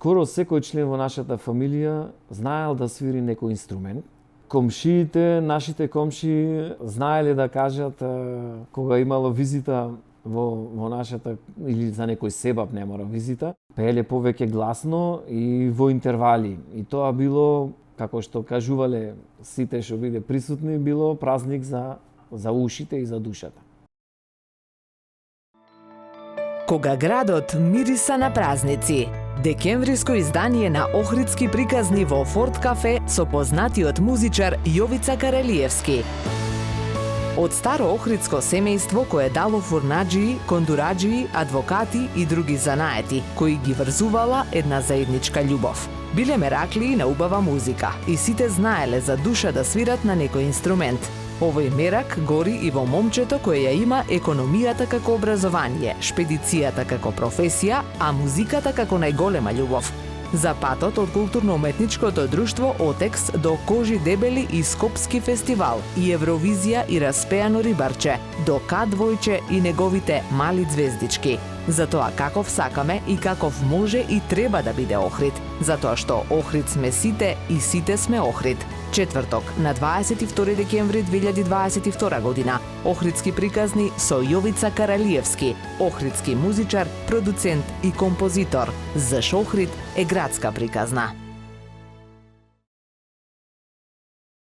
Скоро секој член во нашата фамилија знаел да свири некој инструмент. Комшиите, нашите комши знаеле да кажат кога имало визита во нашата, или за некој себаб не мора визита, пееле повеќе гласно и во интервали. И тоа било, како што кажувале сите што биде присутни, било празник за ушите и за душата. Кога градот мириса на празници. Декемвриско издание на Охридски приказни во Форт Кафе со познатиот музичар Јовица Каралиевски. Од старо охридско семејство кое дало фурнаџии, кондураџии, адвокати и други занаети, кои ги врзувала една заедничка љубов. Биле мераклии на убава музика и сите знаеле за душа да свират на некој инструмент. Овој мерак гори и во момчето кое ја има економијата како образование, шпедицијата како професија, а музиката како најголема љубов. За патот од културно-уметничкото друштво Отекс до Кожи дебели и Скопски фестивал, и Евровизија и Распеано рибарче, до К2 и неговите мали звездички. За тоа каков сакаме и каков може и треба да биде Охрид. Затоа што Охрид сме сите и сите сме Охрид. Четврток, на 22 декември 2022 година, Охридски приказни со Јовица Каралиевски, охридски музичар, продуцент и композитор. Заш Охрид е градска приказна.